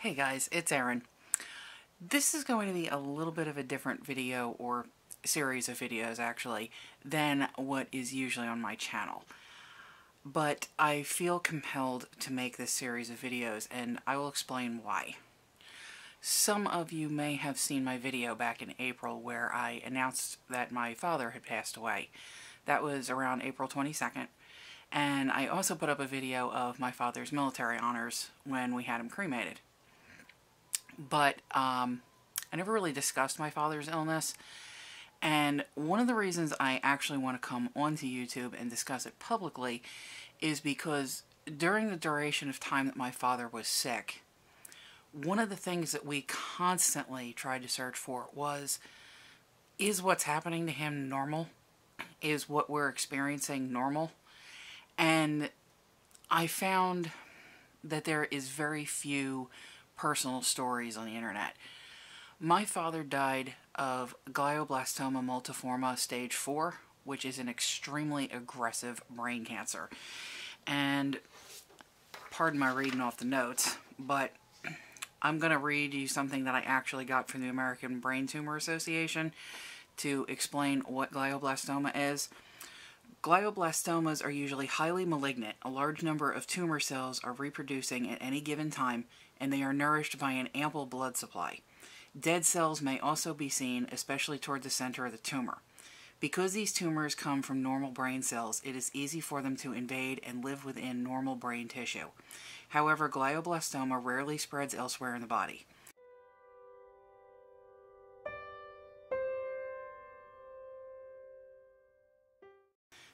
Hey guys, it's Erin. This is going to be a little bit of a different video, or series of videos actually, than what is usually on my channel. But I feel compelled to make this series of videos, and I will explain why. Some of you may have seen my video back in April where I announced that my father had passed away. That was around April 22nd. And I also put up a video of my father's military honors when we had him cremated. But I never really discussed my father's illness, and one of the reasons I actually want to come onto YouTube and discuss it publicly is because during the duration of time that my father was sick, one of the things that we constantly tried to search for was, is what's happening to him normal? Is what we're experiencing normal? And I found that there is very few personal stories on the internet. My father died of Glioblastoma multiforme stage 4, which is an extremely aggressive brain cancer. And pardon my reading off the notes, but I'm going to read you something that I actually got from the American Brain Tumor Association to explain what glioblastoma is. Glioblastomas are usually highly malignant. A large number of tumor cells are reproducing at any given time, and they are nourished by an ample blood supply. Dead cells may also be seen, especially toward the center of the tumor. Because these tumors come from normal brain cells, it is easy for them to invade and live within normal brain tissue. However, glioblastoma rarely spreads elsewhere in the body.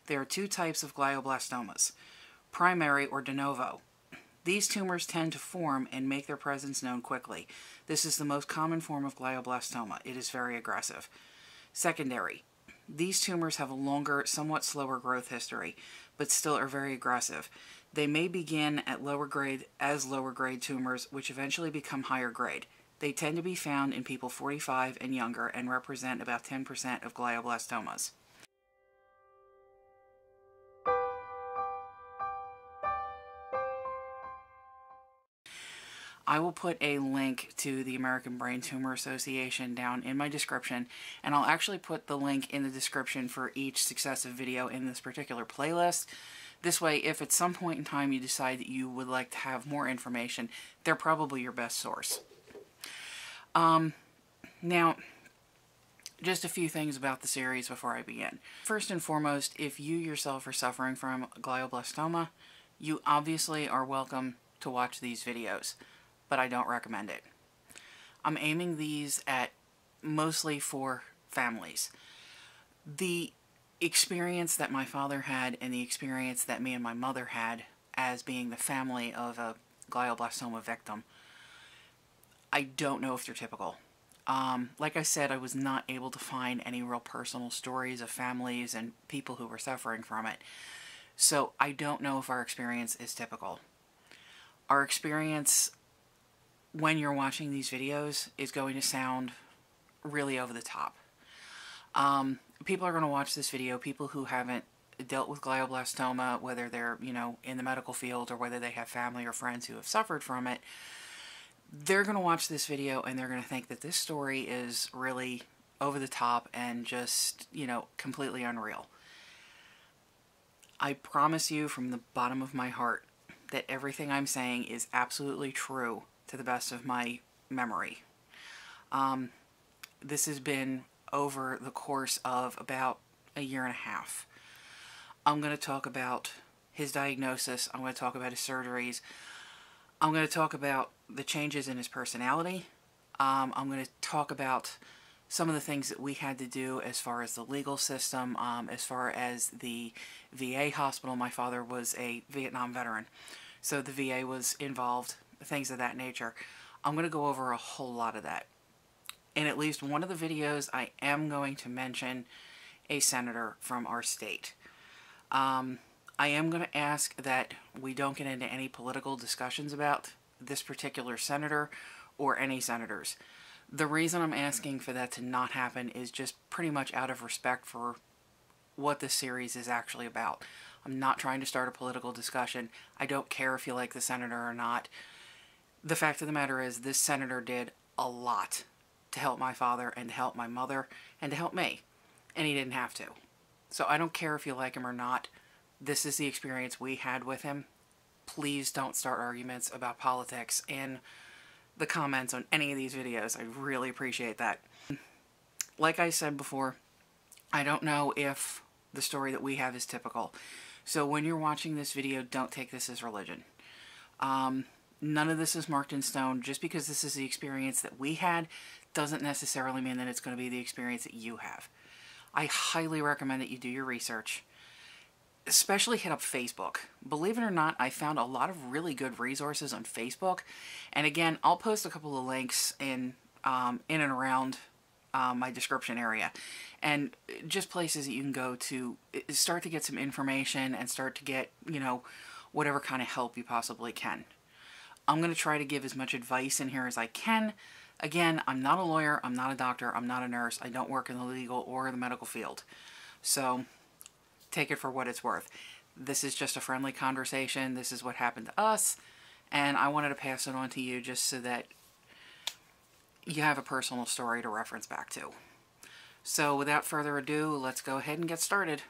There are two types of glioblastomas: primary or de novo. These tumors tend to form and make their presence known quickly. This is the most common form of glioblastoma. It is very aggressive. Secondary. These tumors have a longer, somewhat slower growth history, but still are very aggressive. They may begin at lower grade tumors, which eventually become higher grade. They tend to be found in people 45 and younger and represent about 10% of glioblastomas. I will put a link to the American Brain Tumor Association down in my description, and I'll actually put the link in the description for each successive video in this particular playlist. This way, if at some point in time you decide that you would like to have more information, they're probably your best source. Now, just a few things about the series before I begin. First and foremost, if you yourself are suffering from glioblastoma, you obviously are welcome to watch these videos, but I don't recommend it. I'm aiming these at mostly for families. The experience that my father had and the experience that me and my mother had as being the family of a glioblastoma victim, I don't know if they're typical. Like I said, I was not able to find any real personal stories of families and people who were suffering from it. So I don't know if our experience is typical. Our experience when you're watching these videos is going to sound really over the top. People are going to watch this video, people who haven't dealt with glioblastoma, whether they're, in the medical field or whether they have family or friends who have suffered from it. They're going to watch this video and they're going to think that this story is really over the top and just, completely unreal. I promise you from the bottom of my heart that everything I'm saying is absolutely true to the best of my memory. This has been over the course of about a year and a half. I'm going to talk about his diagnosis. I'm going to talk about his surgeries. I'm going to talk about the changes in his personality. I'm going to talk about some of the things that we had to do as far as the legal system, as far as the VA hospital. My father was a Vietnam veteran, so the VA was involved, things of that nature. I'm going to go over a whole lot of that. In at least one of the videos, I am going to mention a senator from our state. I am going to ask that we don't get into any political discussions about this particular senator or any senators. The reason I'm asking for that to not happen is just pretty much out of respect for what this series is actually about. I'm not trying to start a political discussion. I don't care if you like the senator or not. The fact of the matter is, this senator did a lot to help my father and to help my mother and to help me. And he didn't have to. So I don't care if you like him or not. This is the experience we had with him. Please don't start arguments about politics in the comments on any of these videos. I really appreciate that. Like I said before, I don't know if the story that we have is typical. So when you're watching this video, don't take this as religion. None of this is marked in stone. Just because this is the experience that we had doesn't necessarily mean that it's going to be the experience that you have. I highly recommend that you do your research. Especially hit up Facebook. Believe it or not, I found a lot of really good resources on Facebook. And again, I'll post a couple of links in and around my description area. And just places that you can go to start to get some information and start to get, you know, whatever kind of help you possibly can. I'm going to try to give as much advice in here as I can. Again, I'm not a lawyer, I'm not a doctor, I'm not a nurse, I don't work in the legal or the medical field. So take it for what it's worth. This is just a friendly conversation. This is what happened to us, and I wanted to pass it on to you just so that you have a personal story to reference back to. So without further ado, let's go ahead and get started.